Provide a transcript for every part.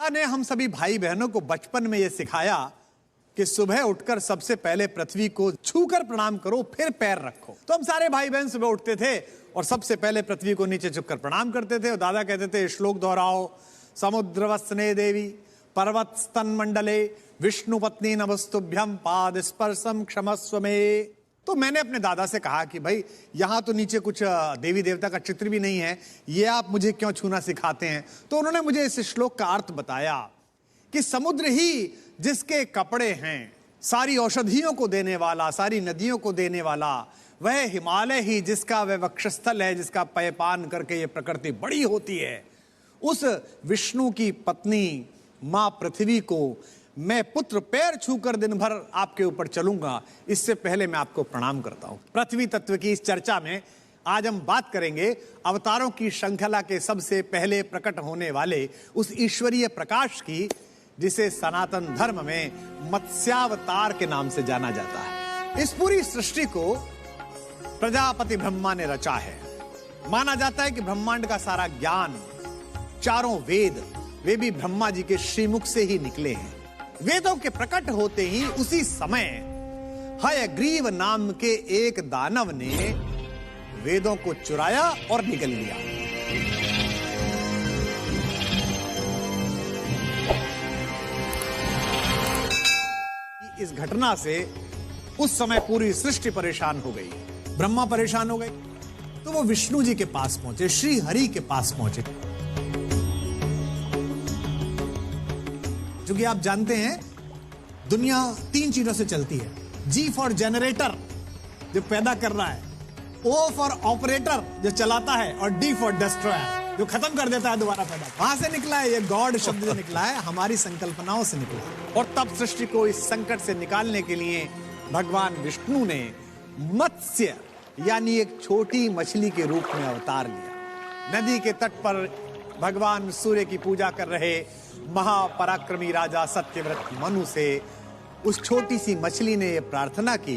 ने हम सभी भाई बहनों को बचपन में यह सिखाया कि सुबह उठकर सबसे पहले पृथ्वी को छूकर प्रणाम करो, फिर पैर रखो। तो हम सारे भाई बहन सुबह उठते थे और सबसे पहले पृथ्वी को नीचे झुककर प्रणाम करते थे। और दादा कहते थे श्लोक दोहराओ, समुद्रवस्ने देवी पर्वत स्तन मंडले विष्णु पत्नी नमस्तुभ्यम पाद स्पर्शम क्षमस्व में। तो मैंने अपने दादा से कहा कि भाई यहां तो नीचे कुछ देवी देवता का चित्र भी नहीं है, ये आप मुझे क्यों छूना सिखाते हैं। तो उन्होंने मुझे इस श्लोक का अर्थ बताया कि समुद्र ही जिसके कपड़े हैं, सारी औषधियों को देने वाला, सारी नदियों को देने वाला, वह हिमालय ही जिसका वह वक्षस्थल है, जिसका पेयपान करके ये प्रकृति बड़ी होती है, उस विष्णु की पत्नी मां पृथ्वी को मैं पुत्र पैर छूकर दिन भर आपके ऊपर चलूंगा, इससे पहले मैं आपको प्रणाम करता हूं। पृथ्वी तत्व की इस चर्चा में आज हम बात करेंगे अवतारों की श्रृंखला के सबसे पहले प्रकट होने वाले उस ईश्वरीय प्रकाश की, जिसे सनातन धर्म में मत्स्यावतार के नाम से जाना जाता है। इस पूरी सृष्टि को प्रजापति ब्रह्मा ने रचा है। माना जाता है कि ब्रह्मांड का सारा ज्ञान, चारों वेद, वे भी ब्रह्मा जी के श्रीमुख से ही निकले हैं। वेदों के प्रकट होते ही उसी समय हयग्रीव नाम के एक दानव ने वेदों को चुराया और निगल लिया। इस घटना से उस समय पूरी सृष्टि परेशान हो गई, ब्रह्मा परेशान हो गए। तो वो विष्णु जी के पास पहुंचे, श्री हरि के पास पहुंचे। क्योंकि आप जानते हैं दुनिया 3 चीजों से चलती है। जी फॉर जनरेटर, जो पैदा कर रहा है, ओ फॉर ऑपरेटर, जो चलाता है, और डी फॉर डिस्ट्रॉयर, जो खत्म कर देता है दोबारा पैदा। वहां से निकला है ये गॉड शब्द, जो निकला है हमारी संकल्पनाओं से निकला है। और तब सृष्टि को इस संकट से निकालने के लिए भगवान विष्णु ने मत्स्य यानी एक छोटी मछली के रूप में अवतार लिया। नदी के तट पर भगवान सूर्य की पूजा कर रहे महापराक्रमी राजा सत्यव्रत मनु से उस छोटी सी मछली ने यह प्रार्थना की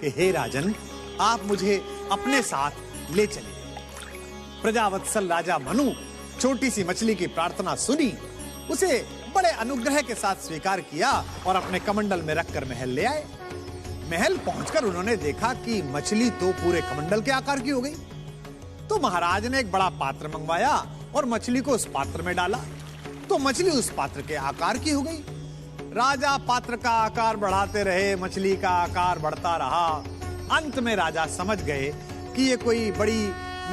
कि हे राजन, आप मुझे अपने साथ ले चलिए। प्रजावत्सल राजा मनु छोटी सी मछली की प्रार्थना सुनी, उसे बड़े अनुग्रह के साथ स्वीकार किया और अपने कमंडल में रखकर महल ले आए। महल पहुंचकर उन्होंने देखा कि मछली तो पूरे कमंडल के आकार की हो गई। तो महाराज ने एक बड़ा पात्र मंगवाया और मछली को उस पात्र में डाला, तो मछली उस पात्र के आकार की हो गई। राजा पात्र का आकार बढ़ाते रहे, मछली का आकार बढ़ता रहा। अंत में राजा समझ गए कि ये कोई बड़ी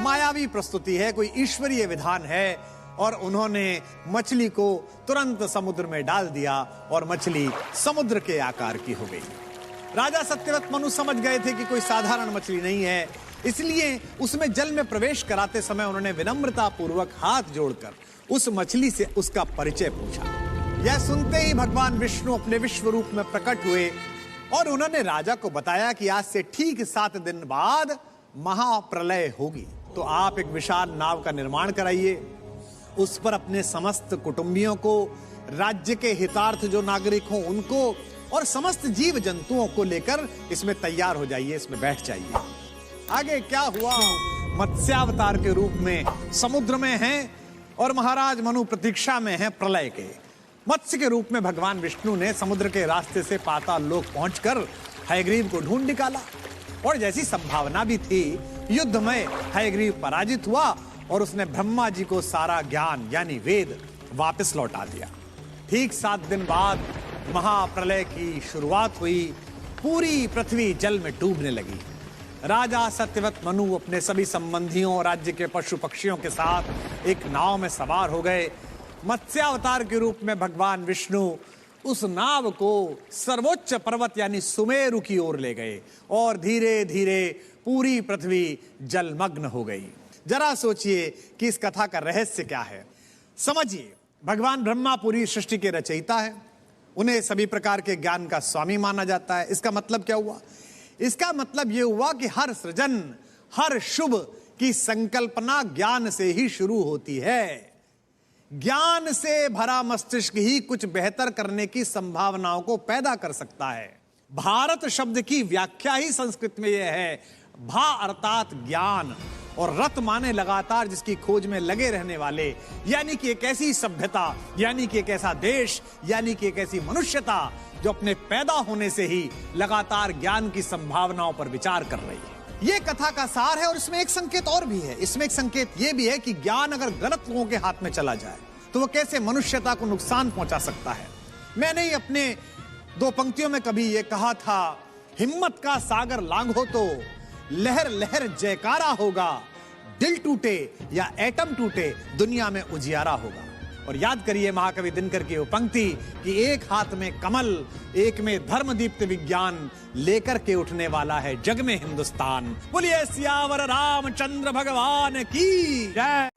मायावी प्रस्तुति है, कोई ईश्वरीय विधान है, और उन्होंने मछली को तुरंत समुद्र में डाल दिया और मछली समुद्र के आकार की हो गई। राजा सत्यव्रत मनु समझ गए थे कि कोई साधारण मछली नहीं है, इसलिए उसमें जल में प्रवेश कराते समय उन्होंने विनम्रता पूर्वक हाथ जोड़कर उस मछली से उसका परिचय पूछा। यह सुनते ही भगवान विष्णु अपने विश्व रूप में प्रकट हुए और उन्होंने राजा को बताया कि आज से ठीक 7 दिन बाद महाप्रलय होगी, तो आप एक विशाल नाव का निर्माण कराइए, उस पर अपने समस्त कुटुंबियों को, राज्य के हितार्थ जो नागरिक हों उनको और समस्त जीव जंतुओं को लेकर इसमें तैयार हो जाइए, इसमें बैठ जाइए। आगे क्या हुआ? मत्स्यावतार के रूप में समुद्र में हैं और महाराज मनु प्रतीक्षा में हैं प्रलय के। मत्स्य के रूप में भगवान विष्णु ने समुद्र के रास्ते से पाताल लोक पहुंचकर हयग्रीव को ढूंढ निकाला, और जैसी संभावना भी थी, युद्ध में हयग्रीव पराजित हुआ और उसने ब्रह्मा जी को सारा ज्ञान यानी वेद वापस लौटा दिया। ठीक 7 दिन बाद महाप्रलय की शुरुआत हुई। पूरी पृथ्वी जल में डूबने लगी। राजा सत्यव्रत मनु अपने सभी संबंधियों और राज्य के पशु पक्षियों के साथ एक नाव में सवार हो गए। मत्स्यावतार के रूप में भगवान विष्णु उस नाव को सर्वोच्च पर्वत यानी सुमेरु की ओर ले गए और धीरे धीरे पूरी पृथ्वी जलमग्न हो गई। जरा सोचिए कि इस कथा का रहस्य क्या है। समझिए, भगवान ब्रह्मा पूरी सृष्टि के रचयिता है, उन्हें सभी प्रकार के ज्ञान का स्वामी माना जाता है। इसका मतलब क्या हुआ? इसका मतलब यह हुआ कि हर सृजन, हर शुभ की संकल्पना ज्ञान से ही शुरू होती है। ज्ञान से भरा मस्तिष्क ही कुछ बेहतर करने की संभावनाओं को पैदा कर सकता है। भारत शब्द की व्याख्या ही संस्कृत में यह है, भा अर्थात ज्ञान, और रत माने लगातार जिसकी खोज में लगे रहने वाले, यानी कि एक ऐसी सभ्यता, यानी कि एक ऐसा देश, यानी कि एक ऐसी मनुष्यता जो अपने पैदा होने से ही लगातार ज्ञान की संभावनाओं पर विचार कर रही है। यह कथा का सार है और इसमें एक संकेत और भी है। इसमें एक संकेत यह भी है कि ज्ञान अगर गलत लोगों के हाथ में चला जाए तो वह कैसे मनुष्यता को नुकसान पहुंचा सकता है। मैंने ही अपने 2 पंक्तियों में कभी यह कहा था, हिम्मत का सागर लांघो तो लहर लहर जयकारा होगा, दिल टूटे या एटम टूटे दुनिया में उजियारा होगा। और याद करिए महाकवि दिनकर की वो पंक्ति कि एक हाथ में कमल, एक में धर्मदीप्त विज्ञान, लेकर के उठने वाला है जग में हिंदुस्तान। बोलिए सियावर रामचंद्र भगवान की जय।